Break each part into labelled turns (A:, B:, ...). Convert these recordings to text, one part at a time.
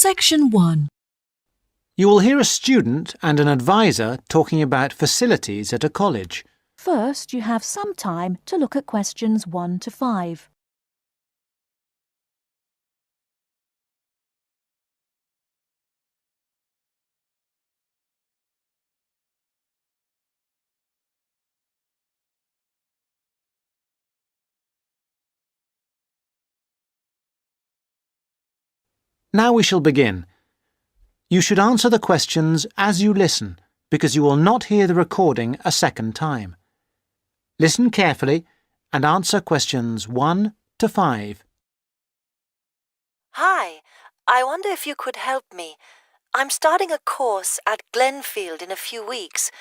A: Section 1.
B: You will hear a student and an advisor talking about facilities at a college.
C: First, you have some time to look at questions 1 to 5.
B: Now we shall begin. You should answer the questions as you listen, because you will not hear the recording a second time. Listen carefully and answer questions 1 to 5.
D: Hi, I wonder if you could help me. I'm starting a course at Glenfield in a few weeks.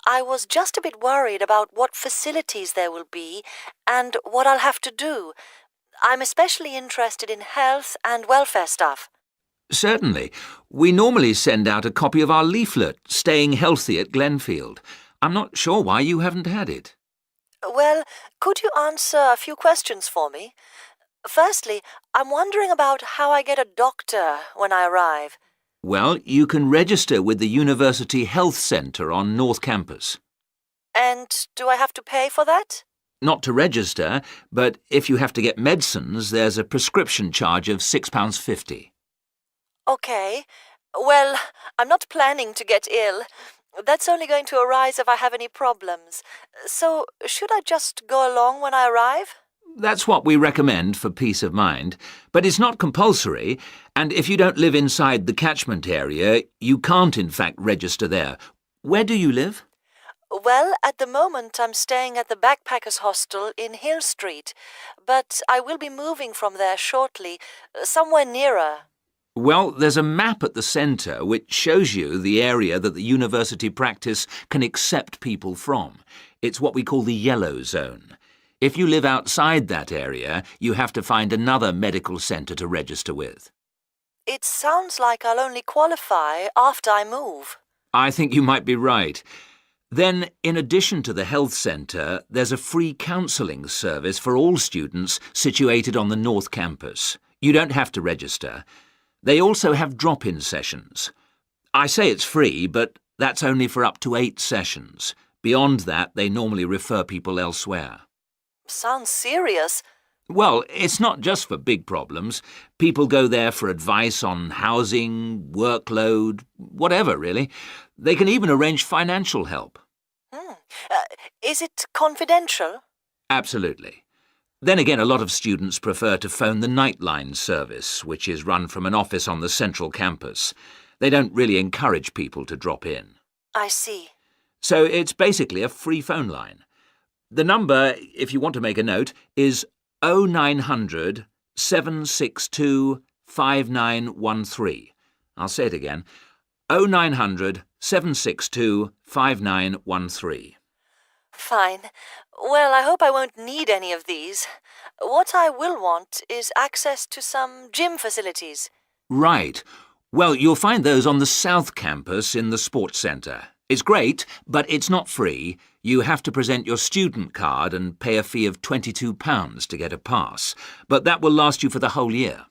D: I was just a bit worried about what facilities there will be and what I'll have to do. I'm especially interested in health and welfare stuff.
E: Certainly. We normally send out a copy of our leaflet, Staying Healthy at Glenfield. I'm not sure why you haven't had it.
D: Well, could you answer a few questions for me? Firstly, I'm wondering about how I get a doctor when I arrive.
E: Well, you can register with the University Health Centre on North Campus.
D: And do I have to pay for that?
E: Not to register, but if you have to get medicines, there's a prescription charge of £6.50.
D: Okay. Well, I'm not planning to get ill. That's only going to arise if I have any problems. So, should I just go along when I arrive?
E: That's what we recommend for peace of mind, but it's not compulsory, and if you don't live inside the catchment area, you can't in fact register there. Where do you live?
D: Well, at the moment I'm staying at the Backpackers Hostel in Hill Street, but I will be moving from there shortly, somewhere nearer.
E: Well, there's a map at the centre which shows you the area that the university practice can accept people from. It's what we call the yellow zone. If you live outside that area, you have to find another medical centre to register with.
D: It sounds like I'll only qualify after I move.
E: I think you might be right. Then, in addition to the health centre, there's a free counselling service for all students situated on the North Campus. You don't have to register. They also have drop-in sessions. I say it's free, but that's only for up to 8 sessions. Beyond that, they normally refer people elsewhere.
D: Sounds serious.
E: Well, it's not just for big problems. People go there for advice on housing, workload, whatever, really. They can even arrange financial help.
D: Is it confidential?
E: Absolutely. Then again, a lot of students prefer to phone the Nightline service, which is run from an office on the central campus. They don't really encourage people to drop in.
D: I see.
E: So it's basically a free phone line. The number, if you want to make a note, is 0900 762 5913. I'll say it again. 0900 762 5913.
D: Fine. Well, I hope I won't need any of these. What I will want is access to some gym facilities.
E: Right. Well, you'll find those on the South Campus in the Sports Centre. It's great, but it's not free. You have to present your student card and pay a fee of £22 to get a pass. But that will last you for the whole year.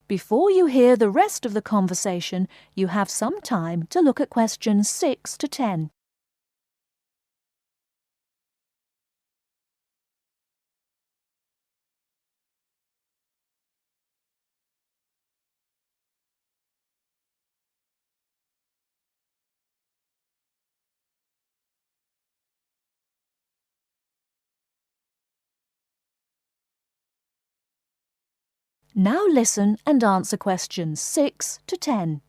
C: Before you hear the rest of the conversation, you have some time to look at questions 6 to 10. Now listen and answer questions 6 to 10.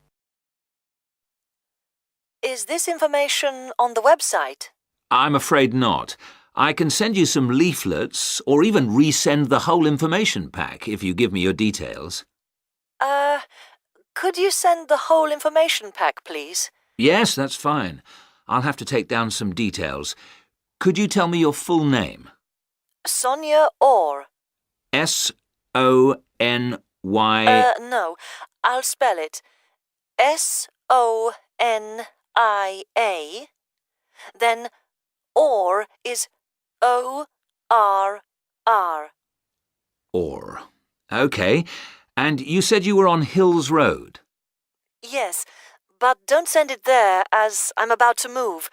D: Is this information on the website?
E: I'm afraid not. I can send you some leaflets or even resend the whole information pack if you give me your details.
D: Could you send the whole information pack, please?
E: Yes, that's fine. I'll have to take down some details. Could you tell me your full name?
D: Sonia Orr.
E: S-O-N-Y...
D: No, I'll spell it. S-O-N-I-A. Then Orr is O-R-R.
E: Orr. OK. And you said you were on Hills Road?
D: Yes, but don't send it there as I'm about to move.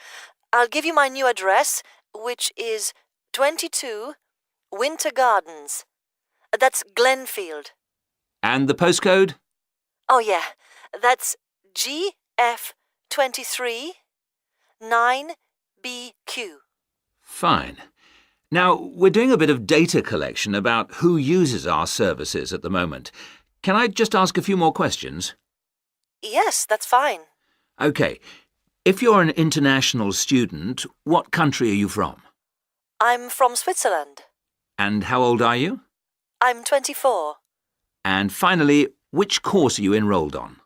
D: I'll give you my new address, which is 22 Winter Gardens. That's Glenfield.
E: And the postcode?
D: Oh, yeah, that's GF23 9BQ.
E: Fine. Now, we're doing a bit of data collection about who uses our services at the moment. Can I just ask a few more questions?
D: Yes, that's fine.
E: OK. If you're an international student, what country are you from?
D: I'm from Switzerland.
E: And how old are you?
D: I'm 24.
E: And finally, which course are you enrolled on?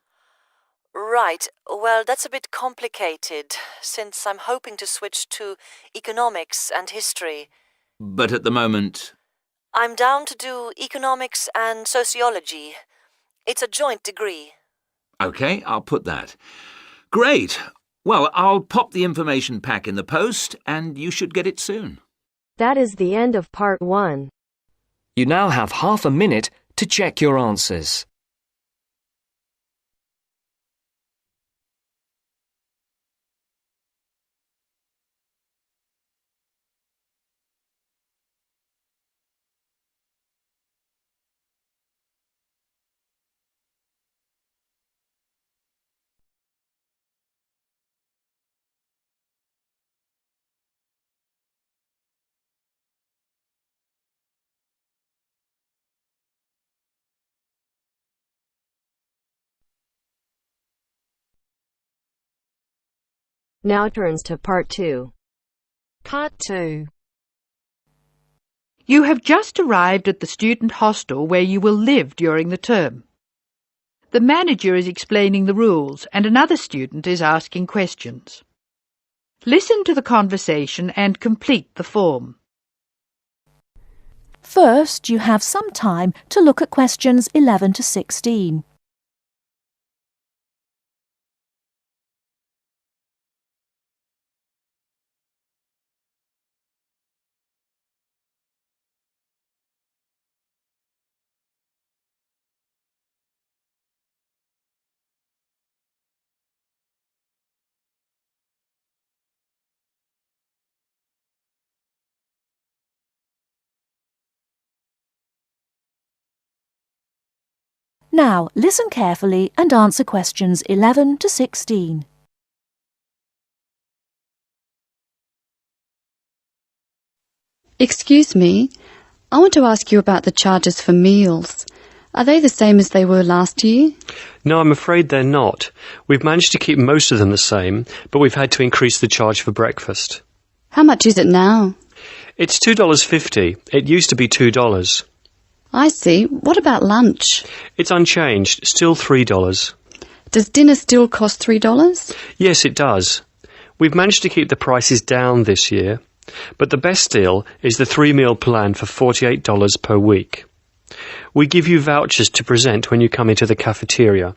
D: Right, well, that's a bit complicated, since I'm hoping to switch to economics and history.
E: But at the moment...
D: I'm down to do economics and sociology. It's a joint degree.
E: OK, I'll put that. Great. Well, I'll pop the information pack in the post, and you should get it soon.
A: That is the end of part 1.
F: You now have half a minute to check your answers.
A: Now turns to part 2.
G: Part 2. You have just arrived at the student hostel where you will live during the term. The manager is explaining the rules and another student is asking questions. Listen to the conversation and complete the form.
C: First, you have some time to look at questions 11 to 16. Now, listen carefully and answer questions 11 to 16.
H: Excuse me, I want to ask you about the charges for meals. Are they the same as they were last year?
I: No, I'm afraid they're not. We've managed to keep most of them the same, but we've had to increase the charge for breakfast.
H: How much is it now?
I: It's $2.50. It used to be $2.
H: I see. What about lunch?
I: It's unchanged, still $3.
H: Does dinner still cost $3?
I: Yes, it does. We've managed to keep the prices down this year, but the best deal is the 3-meal plan for $48 per week. We give you vouchers to present when you come into the cafeteria,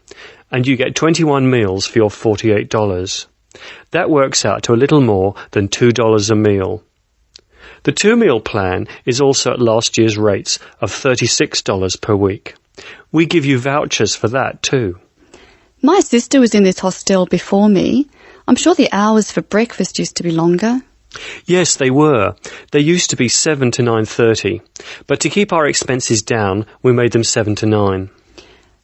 I: and you get 21 meals for your $48. That works out to a little more than $2 a meal. The 2-meal plan is also at last year's rates of $36 per week. We give you vouchers for that too.
H: My sister was in this hostel before me. I'm sure the hours for breakfast used to be longer.
I: Yes, they were. They used to be 7 to 9:30, but to keep our expenses down, we made them 7 to 9.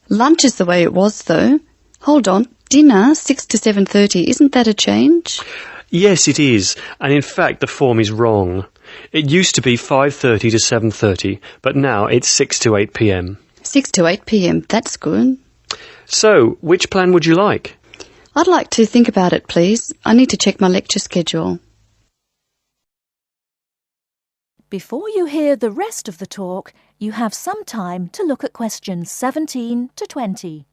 H: Lunch is the way it was, though. Hold on, dinner, 6 to 7:30, isn't that a change?
I: Yes, it is, and in fact the form is wrong. It used to be 5:30 to 7:30, but now it's 6 to 8 p.m.
H: 6 to 8 p.m, that's good.
I: So, which plan would you like?
H: I'd like to think about it, please. I need to check my lecture schedule.
C: Before you hear the rest of the talk, you have some time to look at questions 17 to 20.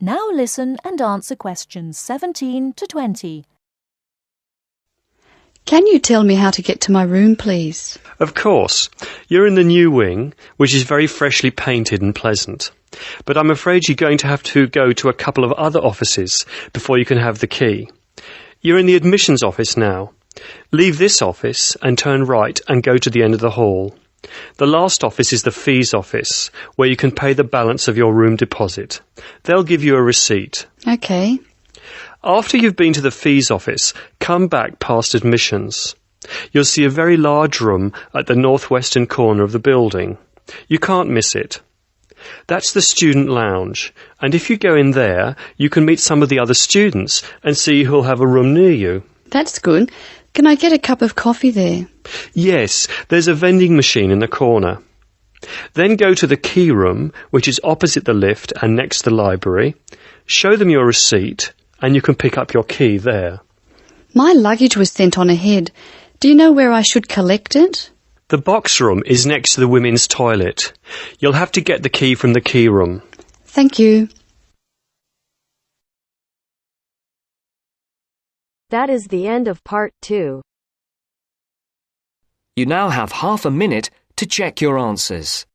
C: Now listen and answer questions 17 to 20.
H: Can you tell me how to get to my room, please?
I: Of course. You're in the new wing, which is very freshly painted and pleasant. But I'm afraid you're going to have to go to a couple of other offices before you can have the key. You're in the admissions office now. Leave this office and turn right and go to the end of the hall. The last office is the fees office, where you can pay the balance of your room deposit. They'll give you a receipt.
H: OK.
I: After you've been to the fees office, come back past admissions. You'll see a very large room at the northwestern corner of the building. You can't miss it. That's the student lounge, and if you go in there, you can meet some of the other students and see who'll have a room near you.
H: That's good. Can I get a cup of coffee there?
I: Yes, there's a vending machine in the corner. Then go to the key room, which is opposite the lift and next to the library. Show them your receipt, and you can pick up your key there.
H: My luggage was sent on ahead. Do you know where I should collect it?
I: The box room is next to the women's toilet. You'll have to get the key from the key room.
H: Thank you.
A: That is the end of part 2.
F: You now have half a minute to check your answers.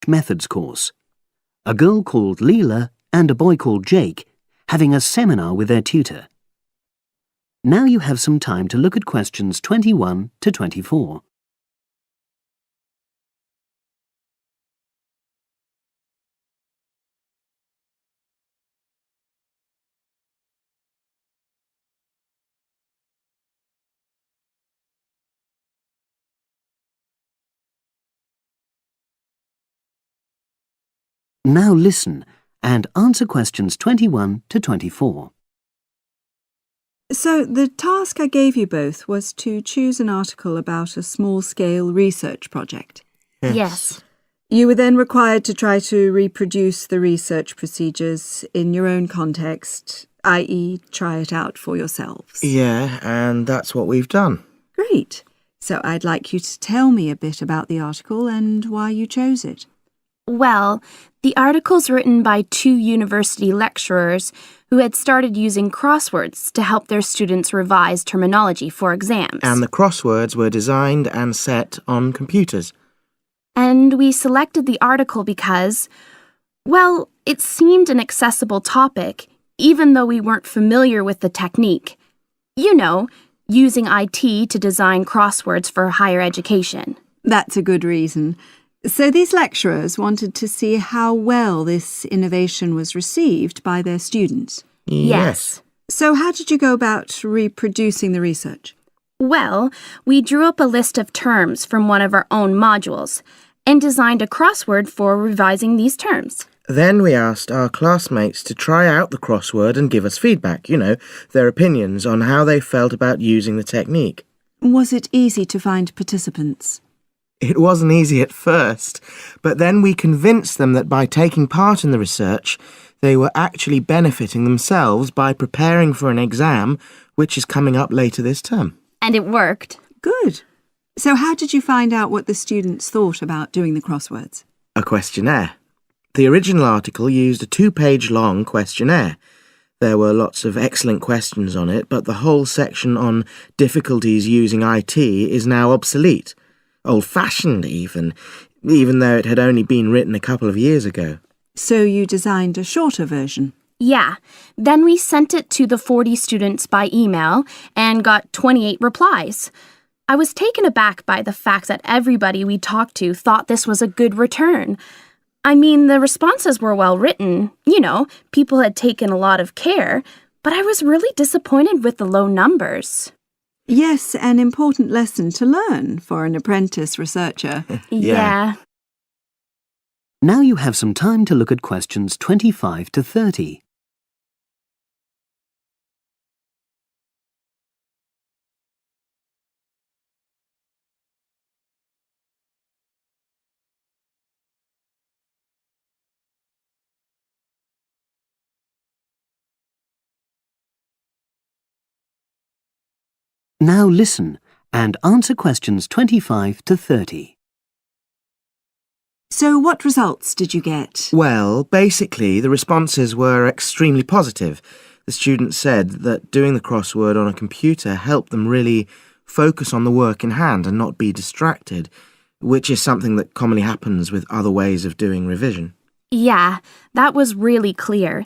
J: Methods course. A girl called Leela and a boy called Jake having a seminar with their tutor. Now you have some time to look at questions 21 to 24. Now listen and answer questions 21 to 24.
K: So the task I gave you both was to choose an article about a small-scale research project.
L: Yes.
K: You were then required to try to reproduce the research procedures in your own context, i.e. try it out for yourselves.
M: Yeah, and that's what we've done.
K: Great. So I'd like you to tell me a bit about the article and why you chose it.
L: Well, the article's written by 2 university lecturers who had started using crosswords to help their students revise terminology for exams.
M: And the crosswords were designed and set on computers.
L: And we selected the article because, well, it seemed an accessible topic, even though we weren't familiar with the technique. You know, using IT to design crosswords for higher education.
K: That's a good reason. So these lecturers wanted to see how well this innovation was received by their students.
L: Yes.
K: So how did you go about reproducing the research?
L: Well, we drew up a list of terms from one of our own modules and designed a crossword for revising these terms.
M: Then we asked our classmates to try out the crossword and give us feedback, their opinions on how they felt about using the technique.
K: Was it easy to find participants?
M: It wasn't easy at first, but then we convinced them that by taking part in the research, they were actually benefiting themselves by preparing for an exam, which is coming up later this term.
L: And it worked.
K: Good. So how did you find out what the students thought about doing the crosswords?
M: A questionnaire. The original article used a 2-page long questionnaire. There were lots of excellent questions on it, but the whole section on difficulties using IT is now obsolete. Old-fashioned even though it had only been written a couple of years ago.
K: So you designed a shorter version?
L: Yeah. Then we sent it to the 40 students by email and got 28 replies. I was taken aback by the fact that everybody we talked to thought this was a good return. I mean, the responses were well written. People had taken a lot of care, but I was really disappointed with the low numbers.
K: Yes, an important lesson to learn for an apprentice researcher.
L: Yeah.
J: Now you have some time to look at questions 25 to 30. Now listen and answer questions 25 to 30.
K: So what results did you get?
M: Well, basically, the responses were extremely positive. The students said that doing the crossword on a computer helped them really focus on the work in hand and not be distracted, which is something that commonly happens with other ways of doing revision.
L: Yeah, that was really clear.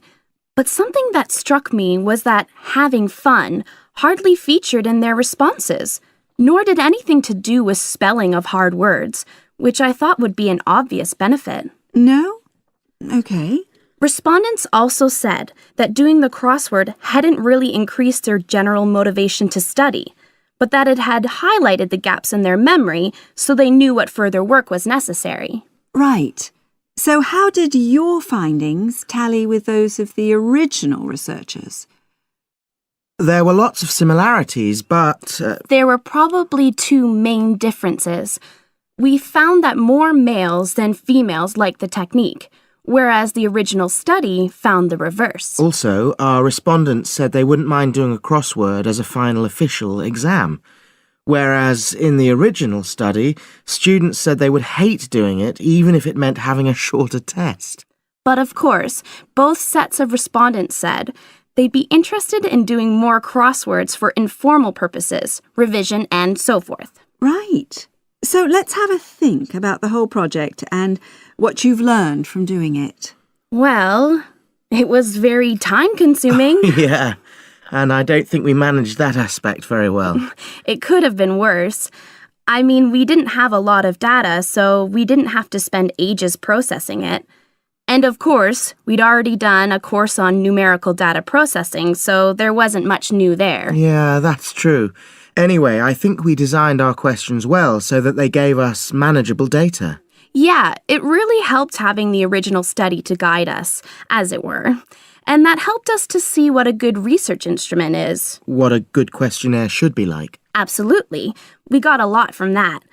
L: But something that struck me was that having fun hardly featured in their responses, nor did anything to do with spelling of hard words, which I thought would be an obvious benefit.
K: No? Okay.
L: Respondents also said that doing the crossword hadn't really increased their general motivation to study, but that it had highlighted the gaps in their memory so they knew what further work was necessary.
K: Right. So how did your findings tally with those of the original researchers?
M: There were lots of similarities, but...
L: There were probably two main differences. We found that more males than females liked the technique, whereas the original study found the reverse.
M: Also, our respondents said they wouldn't mind doing a crossword as a final official exam, whereas in the original study, students said they would hate doing it even if it meant having a shorter test.
L: But of course, both sets of respondents said they'd be interested in doing more crosswords for informal purposes, revision, and so forth.
K: Right. So let's have a think about the whole project and what you've learned from doing it.
L: Well, it was very time-consuming.
M: Yeah, and I don't think we managed that aspect very well.
L: It could have been worse. I mean, we didn't have a lot of data, so we didn't have to spend ages processing it. And of course, we'd already done a course on numerical data processing, so there wasn't much new there.
M: Yeah, that's true. Anyway, I think we designed our questions well so that they gave us manageable data.
L: Yeah, it really helped having the original study to guide us, as it were. And that helped us to see what a good research instrument is.
M: What a good questionnaire should be like.
L: Absolutely. We got a lot from that.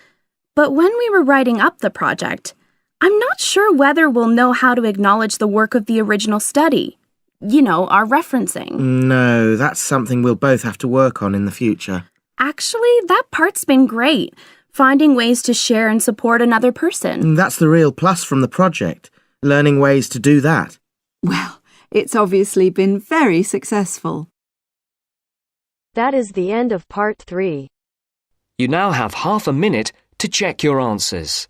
L: But when we were writing up the project, I'm not sure whether we'll know how to acknowledge the work of the original study. You know, our referencing.
M: No, that's something we'll both have to work on in the future.
L: Actually, that part's been great. Finding ways to share and support another person.
M: That's the real plus from the project, learning ways to do that.
K: Well, it's obviously been very successful.
A: That is the end of part 3.
F: You now have half a minute to check your answers.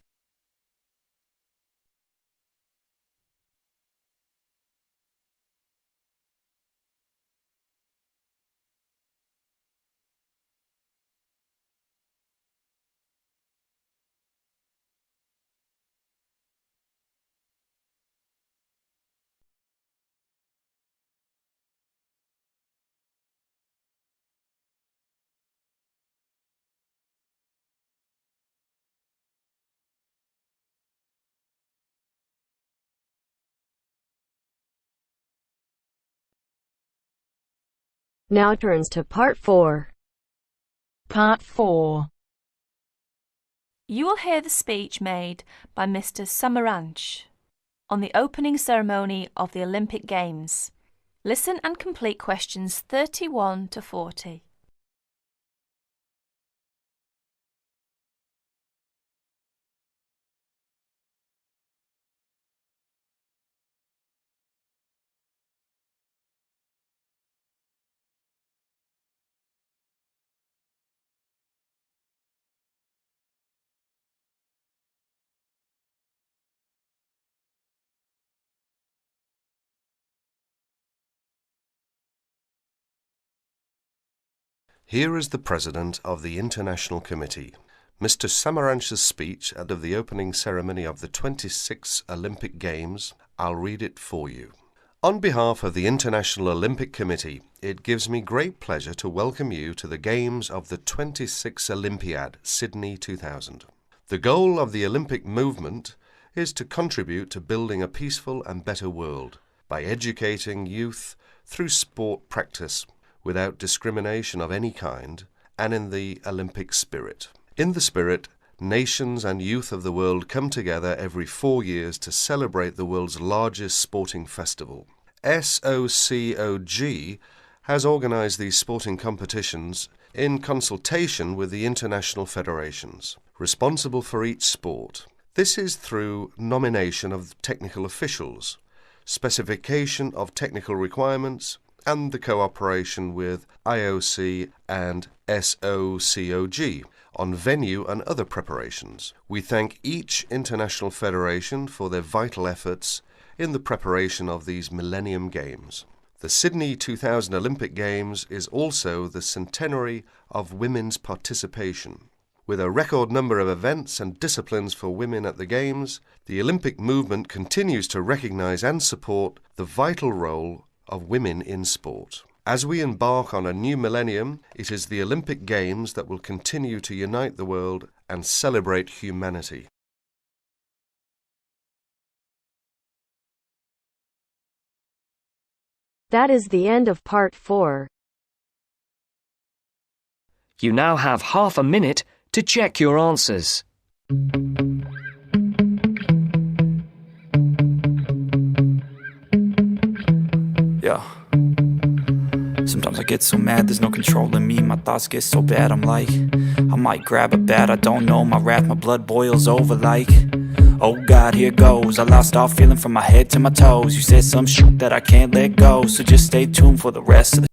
A: Now turns to part 4.
N: Part 4. You will hear the speech made by Mr. Samaranch on the opening ceremony of the Olympic Games. Listen and complete questions 31 to 40.
O: Here is the President of the International Committee, Mr. Samaranch's speech at the opening ceremony of the 26th Olympic Games. I'll read it for you. On behalf of the International Olympic Committee, it gives me great pleasure to welcome you to the Games of the 26th Olympiad, Sydney 2000. The goal of the Olympic movement is to contribute to building a peaceful and better world by educating youth through sport practice without discrimination of any kind, and in the Olympic spirit. In the spirit, nations and youth of the world come together every 4 years to celebrate the world's largest sporting festival. SOCOG has organized these sporting competitions in consultation with the international federations, responsible for each sport. This is through nomination of technical officials, specification of technical requirements, and the cooperation with IOC and SOCOG on venue and other preparations. We thank each international federation for their vital efforts in the preparation of these Millennium Games. The Sydney 2000 Olympic Games is also the centenary of women's participation. With a record number of events and disciplines for women at the Games, the Olympic movement continues to recognise and support the vital role of women in sport. As we embark on a new millennium, it is the Olympic Games that will continue to unite the world and celebrate humanity.
A: That is the end of part 4.
F: You now have half a minute to check your answers.
P: Yeah. Sometimes I get so mad, there's no controlling me. My thoughts get so bad, I'm like, I might grab a bat, I don't know. My wrath, my blood boils over like, oh God, here goes. I lost all feeling from my head to my toes. You said some shit that I can't let go, so just stay tuned for the rest of the